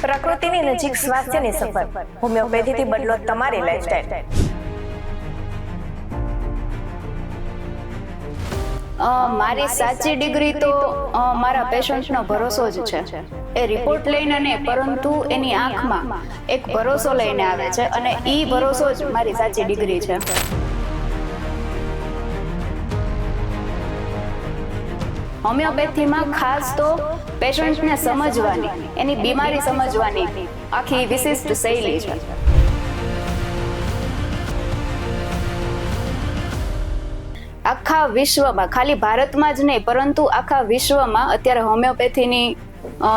પ્રકૃતિની નજીક સ્વાસ્થ્યની સફર. હોમિયોપેથીથી બદલો તમારી લાઈફસ્ટાઈલ. મારી સાચી ડિગ્રી તો મારા પેશન્ટનો ભરોસો જ છે. એ રિપોર્ટ લઈને નહીં, પરંતુ એની આંખમાં એક ભરોસો લઈને આવે છે અને એ ભરોસો જ મારી સાચી ડિગ્રી છે. હોમિયોપેથીમાં ખાસ તો પેશન્ટને સમજવાની, એની બીમારી સમજવાની આખી વિશિષ્ટ શૈલી છે. આખા વિશ્વમાં, ખાલી ભારતમાં જ નહીં પરંતુ આખા વિશ્વમાં અત્યારે હોમિયોપેથીની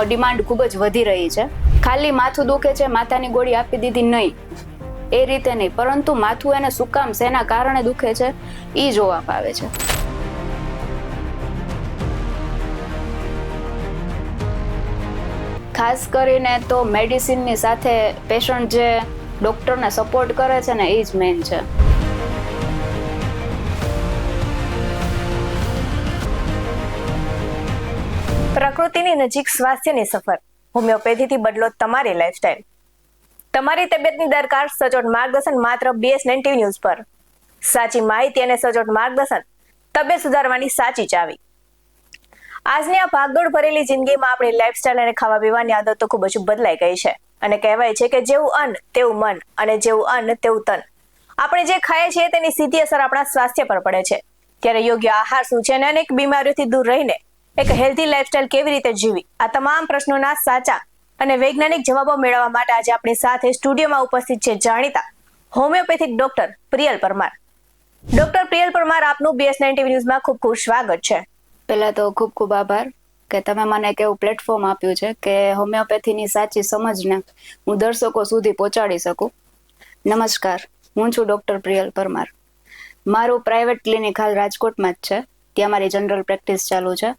ડિમાન્ડ ખૂબ જ વધી રહી છે. ખાલી માથું દુખે છે, માથાની ગોળી આપી દીધી નહીં, એ રીતે નહીં, પરંતુ માથું એને શું કામ, શેના કારણે દુખે છે એ જોવા આવે છે. ખાસ કરીને તો મેડિસિનની સાથે પેશન્ટ જે ડોક્ટરને સપોર્ટ કરે છે ને, એ જ મેઇન છે. પ્રકૃતિની નજીક સ્વાસ્થ્યની સફર. હોમિયોપેથીથી બદલો તમારી લાઈફસ્ટાઈલ. તમારી તબિયતની દરકાર સચોટ માર્ગદર્શન માત્ર BS9 TV ન્યૂઝ પર. સાચી માહિતી અને સચોટ માર્ગદર્શન, તબિયત સુધારવાની સાચી ચાવી. આજની આ ભાગદોડ ભરેલી જિંદગીમાં આપણી લાઈફસ્ટાઈલ અને ખાવા પીવાની આદતો ખૂબ જ બદલાઈ ગઈ છે અને કહેવાય છે કે જેવું અન્ન તેવું મન અને જેવું અન્ન તેવું તન. આપણે જે ખાઈએ છીએ તેની સીધી અસર આપણા સ્વાસ્થ્ય પર પડે છે. ત્યારે યોગ્ય આહાર શું છે અને અનેક બીમારીઓથી દૂર રહીને એક હેલ્ધી લાઈફસ્ટાઈલ કેવી રીતે જીવવી, આ તમામ પ્રશ્નોના સાચા અને વૈજ્ઞાનિક જવાબો મેળવવા માટે આજે આપણી સાથે સ્ટુડિયોમાં ઉપસ્થિત છે જાણીતા homeopathic doctor Priyal Parmar. Doctor Priyal Parmar, આપનું BS9 TV ન્યૂઝમાં ખૂબ ખૂબ સ્વાગત છે. પહેલા તો ખૂબ ખૂબ આભાર કે તમે મને એક એવું પ્લેટફોર્મ આપ્યું છે કે હોમિયોપેથીની સાચી સમજને હું દર્શકો સુધી પહોંચાડી શકું. નમસ્કાર, હું છું ડોક્ટર પ્રિયલ પરમાર. મારું પ્રાઇવેટ ક્લિનિક હાલ રાજકોટમાં જ છે, ત્યાં મારી જનરલ પ્રેક્ટિસ ચાલુ છે.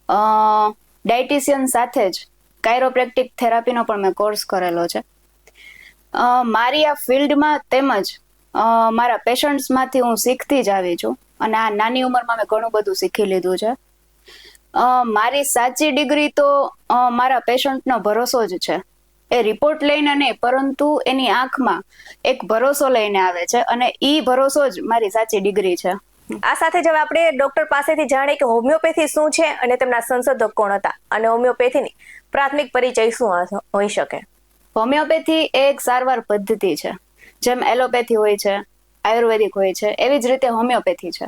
ડાયટિશિયન સાથે જ કાયરોપ્રેક્ટિક થેરાપીનો પણ મેં કોર્સ કરેલો છે. મારી આ ફિલ્ડમાં તેમજ મારા પેશન્ટ્સમાંથી હું શીખતી જ આવી છું અને આ નાની ઉંમરમાં મેં ઘણું બધું શીખી લીધું છે. મારી સાચી ડિગ્રી તો મારા પેશન્ટનો ભરોસો જ છે. એ રિપોર્ટ લઈને નહીં, પરંતુ એની આંખમાં એક ભરોસો લઈને આવે છે અને એ ભરોસો જ મારી સાચી ડિગ્રી છે. આ સાથે જ હવે આપણે ડોક્ટર પાસેથી જાણીએ કે હોમિયોપેથી શું છે અને તેમના સંશોધક કોણ હતા અને હોમિયોપેથીની પ્રાથમિક પરિચય શું હોઈ શકે. હોમિયોપેથી એ એક સારવાર પદ્ધતિ છે. જેમ એલોપેથી હોય છે, આયુર્વેદિક હોય છે, એવી જ રીતે હોમિયોપેથી છે.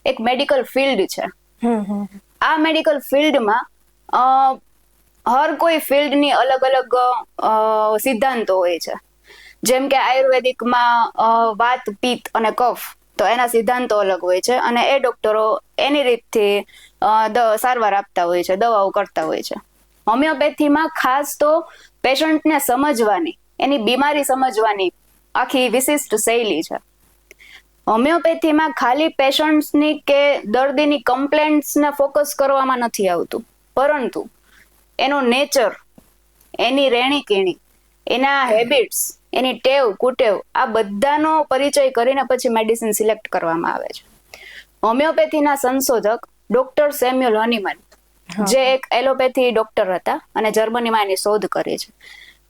એક મેડિકલ ફિલ્ડ છે. આ મેડિકલ ફિલ્ડમાં હર કોઈ ફિલ્ડની અલગ અલગ સિદ્ધાંતો હોય છે. જેમ કે આયુર્વેદિકમાં વાત, પિત્ત અને કફ, તો એના સિદ્ધાંતો અલગ હોય છે અને એ ડોક્ટરો એની રીતથી સારવાર આપતા હોય છે, દવાઓ કરતા હોય છે. હોમિયોપેથીમાં ખાસ તો પેશન્ટને સમજવાની, એની બીમારી સમજવાની આખી વિશિષ્ટ શૈલી છે. હોમિયોપેથીમાં ખાલી પેશન્ટ્સની કે દર્દીની કમ્પ્લેન્ટ્સને ફોકસ કરવામાં નથી આવતું, પરંતુ એનો નેચર, એની રહેણી કહેણી, એના હેબિટ્સ, એની ટેવ કુટેવ, આ બધાનો પરિચય કરીને પછી મેડિસિન સિલેક્ટ કરવામાં આવે છે. હોમિયોપેથીના સંશોધક ડોક્ટર સેમ્યુઅલ હનીમન, જે એક એલોપેથી ડોક્ટર હતા અને જર્મનીમાં એની શોધ કરી છે.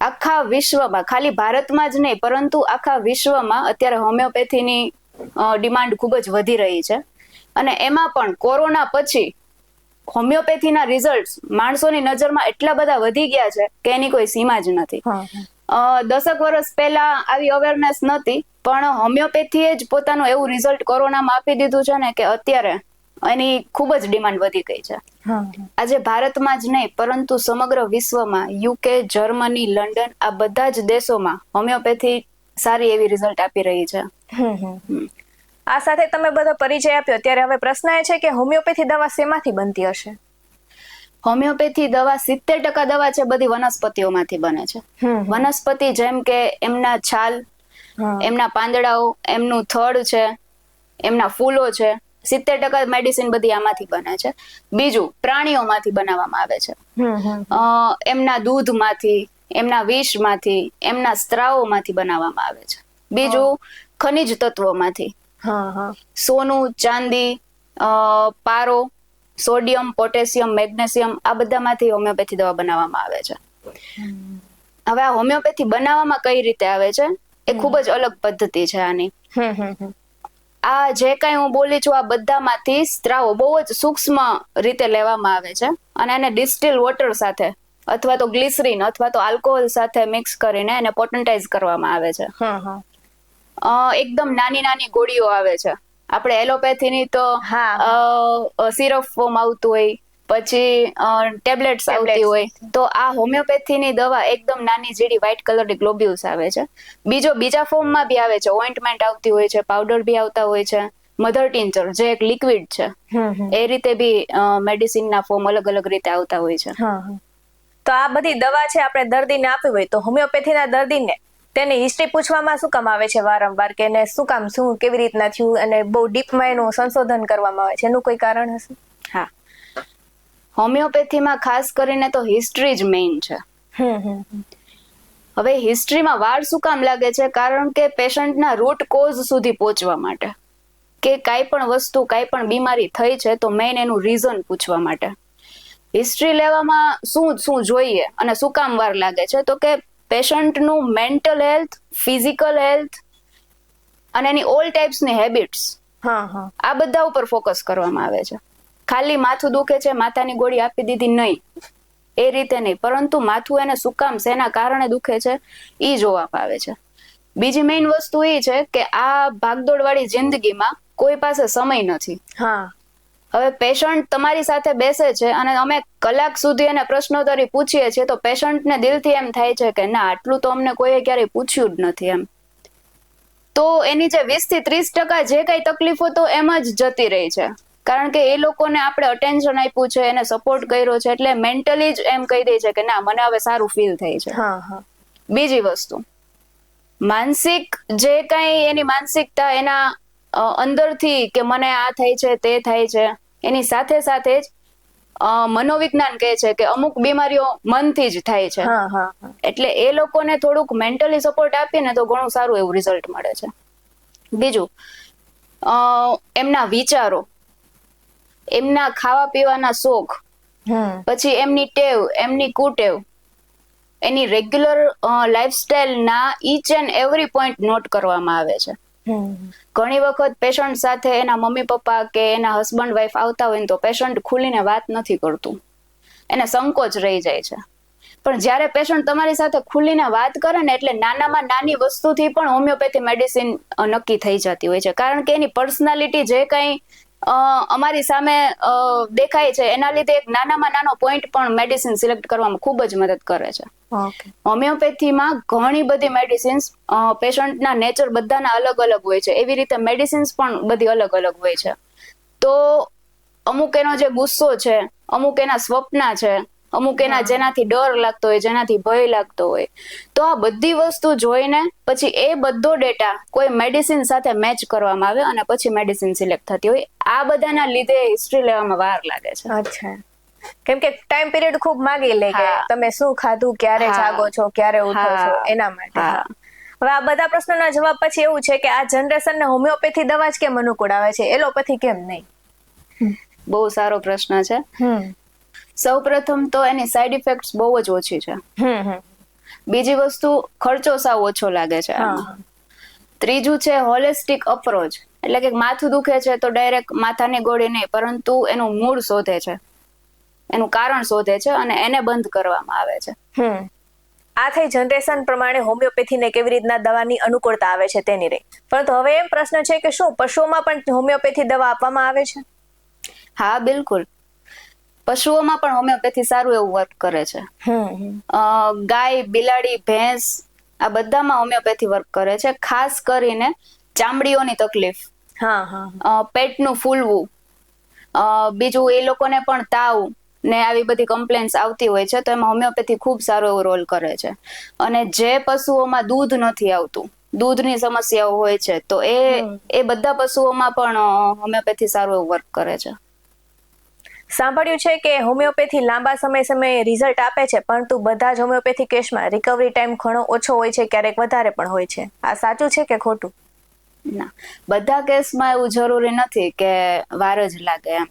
આખા વિશ્વમાં, ખાલી ભારતમાં જ નહીં પરંતુ આખા વિશ્વમાં અત્યારે હોમિયોપેથીની ડિમાન્ડ ખૂબ જ વધી રહી છે અને એમાં પણ કોરોના પછી હોમિયોપેથીના રિઝલ્ટ માણસોની નજરમાં એટલા બધા વધી ગયા છે કે એની કોઈ સીમા જ નથી. 10 વર્ષ પહેલા આવી અવેરનેસ નહોતી, પણ હોમિયોપેથીએ જ પોતાનું એવું રિઝલ્ટ કોરોનામાં આપી દીધું છે ને કે અત્યારે એની ખૂબ જ ડિમાન્ડ વધી ગઈ છે. આજે ભારતમાં જ નહીં પરંતુ સમગ્ર વિશ્વમાં, UK, જર્મની, લંડન, આ બધા જ દેશોમાં હોમિયોપેથી સારી એવી રિઝલ્ટ આપી રહી છે. આ સાથે તમે બધો પરિચય આપ્યો, ત્યારે હવે પ્રશ્ન એ છે કે હોમિયોપેથી દવા શેમાંથી બનતી હશે? હોમિયોપેથી દવા 70% દવા છે બધી વનસ્પતિઓમાંથી બને છે. વનસ્પતિ જેમ કે એમના છાલ, એમના પાંદડાઓ, એમનું થડ છે, એમના ફૂલો છે, 70% મેડિસિન બધી આમાંથી બને છે. બીજું પ્રાણીઓમાંથી બનાવવામાં આવે છે. એમના દૂધમાંથી, એમના વિષમાંથી, એમના સ્ત્રાવોમાંથી બનાવવામાં આવે છે. બીજું ખનિજ તત્વોમાંથી, સોનું, ચાંદી, પારો, સોડિયમ, પોટેશિયમ, મેગ્નેશિયમ, આ બધામાંથી હોમિયોપેથી દવા બનાવવામાં આવે છે. હવે આ હોમિયોપેથી બનાવવામાં કઈ રીતે આવે છે એ ખૂબ જ અલગ પદ્ધતિ છે આની. આ જે કઈ હું બોલી છું આ બધામાંથી સ્ત્રાવો બહુ જ સૂક્ષ્મ રીતે લેવામાં આવે છે અને એને ડિસ્ટિલ વોટર સાથે અથવા તો ગ્લિસરીન અથવા તો આલ્કોહોલ સાથે મિક્સ કરીને એને પોટન્ટાઇઝ કરવામાં આવે છે. એકદમ નાની નાની ગોળીઓ આવે છે. આપણે એલોપેથીની તો સિરપ ફોર્મ આવતું હોય, પછી ટેબ્લેટ્સ આવતી હોય, તો આ હોમિયોપેથીની દવા એકદમ નાની ઝીડી વ્હાઇટ કલરની ગ્લોબ્યુલ્સ આવે છે. બીજા ફોર્મમાં બી આવે છે, ઓઇન્ટમેન્ટ આવતી હોય છે, પાવડર બી આવતા હોય છે, મધર ટિંચર જે એક લિક્વિડ છે, એ રીતે બી મેડિસિનના ફોર્મ અલગ અલગ રીતે આવતા હોય છે. તો આ બધી દવા છે આપણે દર્દીને આપવી હોય તો હોમિયોપેથીના દર્દીને તેની હિસ્ટ્રી પૂછવામાં શું કામ આવે છે વારંવાર, કે એને શું કામ, શું કેવી રીતના થયું, અને બહુ ડીપમાં એનું સંશોધન કરવામાં આવે છે, એનું કોઈ કારણ હશે? હા, હોમિયોપેથીમાં ખાસ કરીને તો હિસ્ટ્રી જ મેઇન છે. હવે હિસ્ટ્રીમાં વાર શું કામ લાગે છે? કારણ કે પેશન્ટના રૂટ કોઝ સુધી પહોંચવા માટે, કે કાંઈ પણ વસ્તુ, કાંઈ પણ બીમારી થઈ છે તો મેઇન એનું રીઝન પૂછવા માટે હિસ્ટ્રી લેવામાં શું જોઈએ અને શું કામ વાર લાગે છે, તો કે પેશન્ટનું મેન્ટલ હેલ્થ, ફિઝિકલ હેલ્થ અને એની ઓલ ટાઈપ્સની હેબિટ્સ, આ બધા ઉપર ફોકસ કરવામાં આવે છે. ખાલી માથું દુખે છે, માથાની ગોળી આપી દીધી, નહીં, એ રીતે નહીં, પરંતુ માથું એને શું કામ, શેના કારણે દુખે છે એ જોવામાં આવે છે. બીજી મેઇન વસ્તુ એ છે કે આ ભાગદોડ વાળી જિંદગીમાં કોઈ પાસે સમય નથી. હવે પેશન્ટ તમારી સાથે બેસે છે અને અમે કલાક સુધી એને પ્રશ્નોત્તરી પૂછીએ છીએ તો પેશન્ટને દિલથી એમ થાય છે કે ના, આટલું તો અમને કોઈએ ક્યારેય પૂછ્યું જ નથી એમ. તો એની જે 20 થી 30% જે કઈ તકલીફો તો એમ જ જતી રહી છે, કારણ કે એ લોકોને આપણે અટેન્શન આપ્યું છે, એને સપોર્ટ કર્યો છે, એટલે મેન્ટલી જ એમ કહી દે છે કે ના, મને હવે સારું ફીલ થાય છે. બીજી વસ્તુ, માનસિક જે કઈ એની માનસિકતા એના અંદરથી કે મને આ થાય છે, તે થાય છે, એની સાથે સાથે જ મનોવિજ્ઞાન કહે છે કે અમુક બીમારીઓ મનથી જ થાય છે. એટલે એ લોકોને થોડુંક મેન્ટલી સપોર્ટ આપીએ ને તો ઘણું સારું એવું રિઝલ્ટ મળે છે. બીજું, એમના વિચારો, એમના ખાવા પીવાના શોખ, પછી એમની ટેવ, એમની કુટેવ, એની રેગ્યુલર લાઈફસ્ટાઈલ ના each and every point note કરવામાં આવે છે. ઘણી વખત પેશન્ટ સાથે એના મમ્મી પપ્પા કે એના હસબન્ડ વાઈફ આવતા હોય તો પેશન્ટ ખુલીને વાત નથી કરતું, એને સંકોચ રહી જાય છે. પણ જ્યારે પેશન્ટ તમારી સાથે ખુલીને વાત કરે ને, એટલે નાનામાં નાની વસ્તુથી પણ હોમિયોપેથી મેડિસિન નક્કી થઈ જતી હોય છે, કારણ કે એની પર્સનાલિટી જે કંઈ અમારી સામે દેખાય છે એના લીધે એક નાનામાં નાનો પોઈન્ટ પણ મેડિસિન સિલેક્ટ કરવામાં ખૂબ જ મદદ કરે છે. હોમિયોપેથીમાં ઘણી બધી મેડિસિન્સ પેશન્ટના નેચર બધાના અલગ અલગ હોય છે, એવી રીતે મેડિસિન્સ પણ બધી અલગ અલગ હોય છે. તો અમુક એનો જે ગુસ્સો છે, અમુક એના સ્વપ્ના છે, અમુક એના જેનાથી ડર લાગતો હોય, જેનાથી ભય લાગતો હોય, તો આ બધી વસ્તુ જોઈને પછી એ બધો ડેટા કોઈ મેડિસિન સાથે મેચ કરવામાં આવે અને પછી મેડિસિન સિલેક્ટ થતી હોય. આ બધાના લીધે હિસ્ટ્રી લેવામાં વાર લાગે છે. અચ્છા, કેમ કે ટાઈમ પીરિયડ ખૂબ માગી લે કે તમે શું ખાધું, ક્યારે જાગો છો, ક્યારે ઉઠો છો, એના માટે. હવે આ બધા પ્રશ્નોના જવાબ પછી એવું છે કે આ જનરેશનને હોમિયોપેથી દવા જ કેમ અનુકૂળ આવે છે, એલોપેથી કેમ નહીં? બહુ સારો પ્રશ્ન છે. સૌપ્રથમ તો એની સાઈડ ઇફેક્ટ્સ બહુ જ ઓછી છે. બીજી વસ્તુ, ખર્ચો સાવ ઓછો લાગે છે. ત્રીજું છે હોલિસ્ટિક અપ્રોચ, એટલે કે માથું દુખે છે તો ડાયરેક્ટ માથાની ગોળી નહીં, પરંતુ એનું મૂળ શોધે છે, એનું કારણ શોધે છે અને એને બંધ કરવામાં આવે છે. આ થઈ જનરેશન પ્રમાણે હોમિયોપેથીને કેવી રીતના દવાની અનુકૂળતા આવે છે તેની રહી. પરંતુ હવે એમ પ્રશ્ન છે કે શું પશુઓમાં પણ હોમિયોપેથી દવા આપવામાં આવે છે? હા, બિલકુલ. પશુઓમાં પણ હોમિયોપેથી સારું એવું વર્ક કરે છે. ગાય, બિલાડી, ભેંસ, આ બધામાં હોમિયોપેથી વર્ક કરે છે. ખાસ કરીને ચામડીઓની તકલીફ, પેટનું ફૂલવું, બીજું એ લોકોને પણ તાવ ને આવી બધી કમ્પ્લેન્ટ્સ આવતી હોય છે, તો એમાં હોમિયોપેથી ખૂબ સારો એવો રોલ કરે છે. અને જે પશુઓમાં દૂધ નથી આવતું, દૂધની સમસ્યાઓ હોય છે, તો એ બધા પશુઓમાં પણ હોમિયોપેથી સારું એવું વર્ક કરે છે. સાંભળ્યું છે કે હોમિયોપેથી લાંબા સમય રિઝલ્ટ આપે છે, પરંતુ બધા જ હોમિયોપેથી કેસમાં રિકવરી ટાઈમ ઘણો ઓછો હોય છે, ક્યારેક વધારે પણ હોય છે. આ સાચું છે કે ખોટું? ના, બધા કેસમાં એવું જરૂરી નથી કે વાર જ લાગે એમ.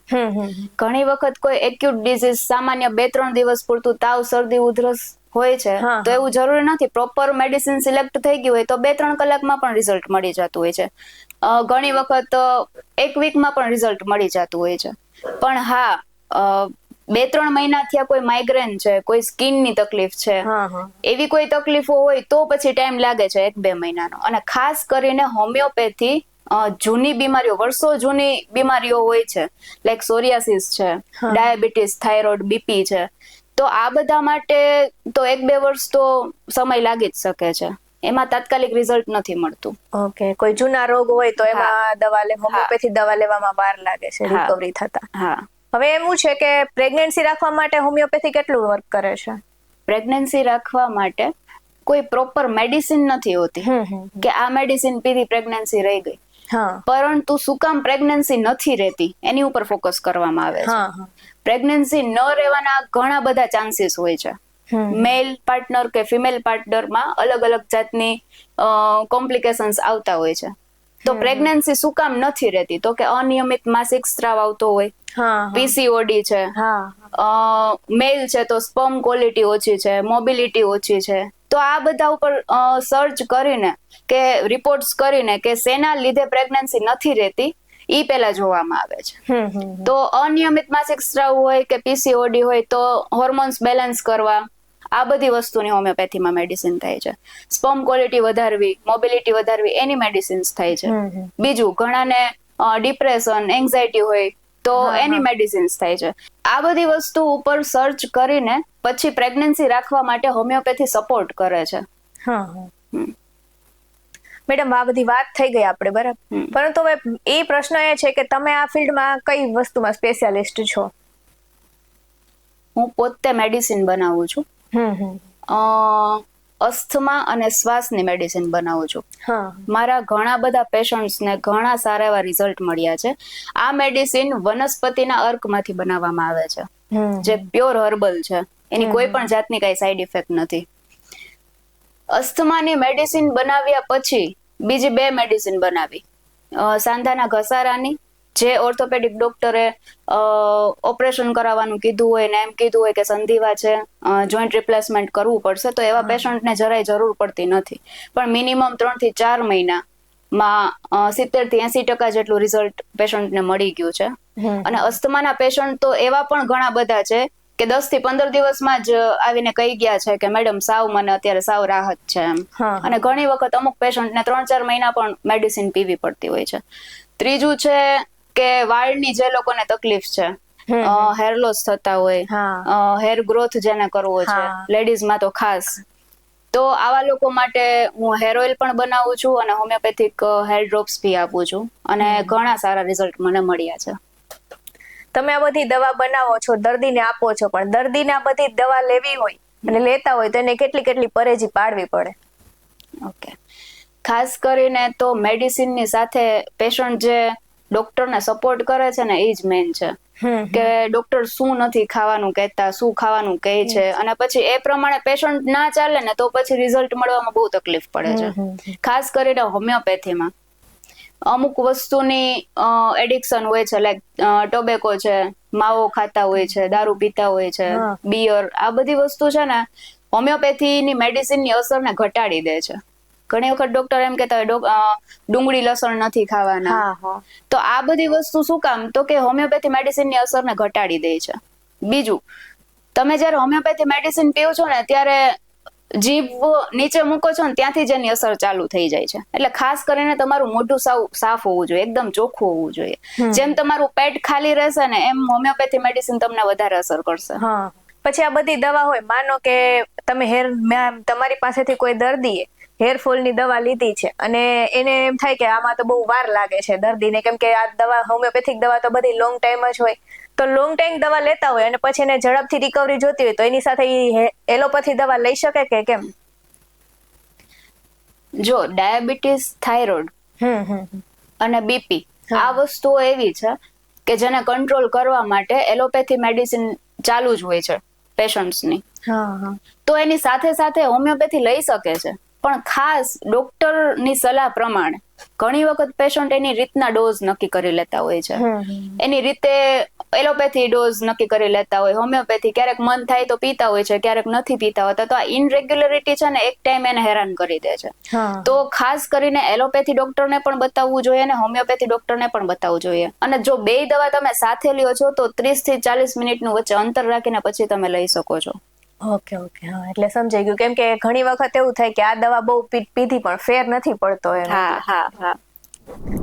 ઘણી વખત કોઈ એક્યુટ ડિઝીઝ, સામાન્ય 2-3 દિવસ પૂરતું તાવ, શરદી, ઉધરસ હોય છે હા, તો એવું જરૂરી નથી. પ્રોપર મેડિસિન સિલેક્ટ થઈ ગયું હોય તો 2-3 કલાકમાં પણ રિઝલ્ટ મળી જતું હોય છે. ઘણી વખત 1 વીકમાં પણ રિઝલ્ટ મળી જતું હોય છે. પણ હા, 2-3 મહિના થયા કોઈ માઇગ્રેન છે, કોઈ સ્કિનની તકલીફ છે, એવી કોઈ તકલીફો હોય તો પછી ટાઈમ લાગે છે 1-2 મહિનાનો. અને ખાસ કરીને હોમિયોપેથી જૂની બીમારીઓ, વર્ષો જૂની બીમારીઓ હોય છે, લાઈક સોરિયાસિસ છે, ડાયાબિટીસ, થાઇરોઇડ, બીપી છે, તો આ બધા માટે તો 1-2 વર્ષ તો સમય લાગી જ શકે છે. એમાં તાત્કાલિક રિઝલ્ટ નથી મળતું. ઓકે, કોઈ જૂના રોગ હોય તો એમાં હોમિયોપેથી દવા લેવામાં વાર લાગે છે રિકવરી થતા. હા, હવે એવું છે કે પ્રેગ્નન્સી રાખવા માટે હોમિયોપેથી કેટલું વર્ક કરે છે? પ્રેગ્નન્સી રાખવા માટે કોઈ પ્રોપર મેડિસિન નથી હોતી કે આ મેડિસિન પીધી પ્રેગ્નન્સી રહી ગઈ. પરંતુ શું કામ પ્રેગ્નન્સી નથી રહેતી એની ઉપર ફોકસ કરવામાં આવે છે. પ્રેગ્નન્સી ન રહેવાના ઘણા બધા ચાન્સીસ હોય છે. મેલ પાર્ટનર કે ફિમેલ પાર્ટનરમાં અલગ અલગ જાતની કોમ્પ્લિકેશન્સ આવતા હોય છે. તો પ્રેગ્નન્સી શું કામ નથી રહેતી? તો કે અનિયમિત માસિક સ્ત્રાવ આવતો હોય, પીસીઓડી છે, મેલ છે તો સ્પર્મ ક્વોલિટી ઓછી છે, મોબિલિટી ઓછી છે. તો આ બધા ઉપર સર્ચ કરીને કે રિપોર્ટ્સ કરીને કે શેના લીધે પ્રેગ્નન્સી નથી રહેતી ઈ પહેલા જોવામાં આવે છે. તો અનિયમિત માસિક સ્ત્રાવ હોય કે પીસીઓડી હોય તો હોર્મોન્સ બેલેન્સ કરવા, આ બધી વસ્તુની હોમિયોપેથીમાં મેડિસિન થાય છે. સ્પર્મ ક્વોલિટી વધારવી, મોબિલિટી વધારવી, એની મેડિસિન્સ થાય છે. બીજું, ઘણાને ડિપ્રેશન, એન્ઝાયટી હોય તો એની મેડિસિન્સ થાય છે. આ બધી વસ્તુ ઉપર સર્ચ કરીને પછી પ્રેગ્નન્સી રાખવા માટે હોમિયોપેથી સપોર્ટ કરે છે. મેડમ, આ બધી વાત થઈ ગઈ આપણે, બરાબર, પરંતુ હવે એ પ્રશ્ન એ છે કે તમે આ ફિલ્ડમાં કઈ વસ્તુમાં સ્પેશિયાલિસ્ટ છો? હું પોતે મેડિસિન બનાવું છું. અસ્થમા અને શ્વાસની મેડિસિન બનાવું છું. મારા ઘણા બધા પેશન્ટ્સને ઘણા સારા એવા રિઝલ્ટ મળ્યા છે. આ મેડિસિન વનસ્પતિના અર્કમાંથી બનાવવામાં આવે છે, જે પ્યોર હર્બલ છે. એની કોઈ પણ જાતની કઈ સાઈડ ઇફેક્ટ નથી. અસ્થમાની મેડિસિન બનાવ્યા પછી બીજી 2 મેડિસિન બનાવી. સાંધાના ઘસારાની, જે ઓર્થોપેડિક ડોક્ટરે ઓપરેશન કરાવવાનું કીધું હોય ને એમ કીધું હોય કે સંધિવા છે, જોઈન્ટ રિપ્લેસમેન્ટ કરવું પડશે, તો એવા પેશન્ટને જરાય જરૂર પડતી નથી. પણ મિનિમમ 3 થી 4 મહિનામાં 70 થી 80% જેટલું રિઝલ્ટ પેશન્ટને મળી ગયું છે. અને અસ્થમાના પેશન્ટ તો એવા પણ ઘણા બધા છે કે 10 થી 15 દિવસમાં જ આવીને કહી ગયા છે કે મેડમ સાવ મને અત્યારે સાવ રાહત છે એમ. અને ઘણી વખત અમુક પેશન્ટને 3-4 મહિના પણ મેડિસિન પીવી પડતી હોય છે. ત્રીજું છે કે વાળની જે લોકોને તકલીફ છે, હેર લોસ થતા હોય, હેર ગ્રોથ જેને કરવો છે, લેડીઝમાં તો ખાસ, તો આવા લોકો માટે હું હેર ઓઇલ પણ બનાવું છું અને હોમિયોપેથિક હેર ડ્રોપ્સ બી આપું છું. અને ઘણા સારા રિઝલ્ટ મને મળ્યા છે. તમે આ બધી દવા બનાવો છો, દર્દીને આપો છો, પણ દર્દીને આ બધી દવા લેવી હોય અને લેતા હોય તો એને કેટલી પરેજી પાડવી પડે? ઓકે, ખાસ કરીને તો મેડિસિનની સાથે પેશન્ટ જે ડોક્ટરને સપોર્ટ કરે છે ને એ જ મેઇન છે. કે ડોક્ટર શું નથી ખાવાનું કહેતા, શું ખાવાનું કહે છે, અને પછી એ પ્રમાણે પેશન્ટ ના ચાલે ને તો પછી રિઝલ્ટ મળવામાં બહુ તકલીફ પડે છે. ખાસ કરીને હોમિયોપેથીમાં અમુક વસ્તુની એડિક્શન હોય છે, લાઈક ટોબેકો છે, માવો ખાતા હોય છે, દારૂ પીતા હોય છે, બિયર, આ બધી વસ્તુ છે ને હોમિયોપેથીની મેડિસિનની અસરને ઘટાડી દે છે. ઘણી વખત ડોક્ટર એમ કહેતા હોય ડુંગળી લસણ નથી ખાવાના. તો આ બધી વસ્તુ શું કામ? તો કે હોમિયોપેથી મેડિસિનની અસરને ઘટાડી દે છે. બીજું, તમે જયારે હોમિયોપેથી મેડિસિન પીવો છો ને ત્યારે જીભ નીચે મૂકો છો ને ત્યાંથી જ એની અસર ચાલુ થઈ જાય છે. એટલે ખાસ કરીને તમારું મોઢું સાફ હોવું જોઈએ, એકદમ ચોખ્ખું હોવું જોઈએ. જેમ તમારું પેટ ખાલી રહેશે ને એમ હોમિયોપેથી મેડિસિન તમને વધારે અસર કરશે. પછી આ બધી દવા હોય, માનો કે તમે તમારી પાસેથી કોઈ દર્દીએ હેરફોલની દવા લીધી છે અને એને એમ થાય કે આમાં તો બહુ વાર લાગે છે દર્દીને, કેમ કે આ દવા હોમિયોપેથિક દવા તો બધી લોંગ ટાઈમ જ હોય, તો લોંગ ટાઈમ દવા લેતા હોય અને પછી એને ઝડપથી રિકવરી જોતી હોય તો એની સાથે એલોપેથી દવા લઈ શકે કે કેમ? જો ડાયાબિટીસ, થાઇરોઇડ અને બીપી, આ વસ્તુઓ એવી છે કે જેને કંટ્રોલ કરવા માટે એલોપેથી મેડિસિન ચાલુ જ હોય છે પેશન્ટ્સની. તો એની સાથે સાથે હોમિયોપેથી લઈ શકે છે, પણ ખાસ ડોક્ટરની સલાહ પ્રમાણે. ઘણી વખત પેશન્ટ એની રીતના ડોઝ નક્કી કરી લેતા હોય છે. એની રીતે એલોપેથી ડોઝ નક્કી કરી લેતા હોય, હોમિયોપેથી ક્યારેક મન થાય તો પીતા હોય છે, ક્યારેક નથી પીતા હોતા. તો આ ઇનરેગ્યુલરિટી છે ને એક ટાઈમ એને હેરાન કરી દે છે. તો ખાસ કરીને એલોપેથી ડોક્ટરને પણ બતાવવું જોઈએ અને હોમિયોપેથી ડોક્ટરને પણ બતાવવું જોઈએ. અને જો બે દવા તમે સાથે લ્યો છો તો 30 થી 40 મિનિટનું વચ્ચે અંતર રાખીને પછી તમે લઈ શકો છો. ઓકે ઓકે, હા, એટલે સમજાઈ ગયું. કેમ કે ઘણી વખત એવું થાય કે આ દવા બહુ પીધી પણ ફેર નથી પડતો એનો. હા.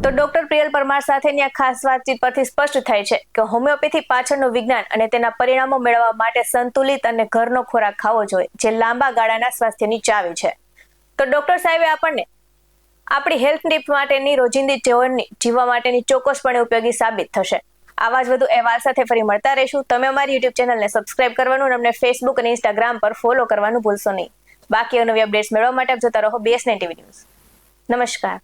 તો ડોક્ટર પ્રિયલ પરમાર સાથેની આ ખાસ વાતચીત પરથી સ્પષ્ટ થાય છે કે હોમિયોપેથી પાછળનું વિજ્ઞાન અને તેના પરિણામો મેળવવા માટે સંતુલિત અને ઘરનો ખોરાક ખાવો જોઈએ, જે લાંબા ગાળાના સ્વાસ્થ્યની ચાવી છે. તો ડોક્ટર સાહેબે આપણને આપણી હેલ્થ ટીપ માટેની રોજિંદી જીવનની જીવવા માટેની ચોક્કસપણે ઉપયોગી સાબિત થશે. આવા જ વધુ અહેવાલ સાથે ફરી મળતા રહીશું. તમે અમારી યુટ્યુબ ચેનલને સબસ્ક્રાઇબ કરવાનું અને અમને ફેસબુક અને ઇન્સ્ટાગ્રામ પર ફોલો કરવાનું ભૂલશો નહીં. બાકી નવી અપડેટ્સ મેળવવા માટે આપ જોતા રહો BS9 TV ન્યૂઝ. નમસ્કાર.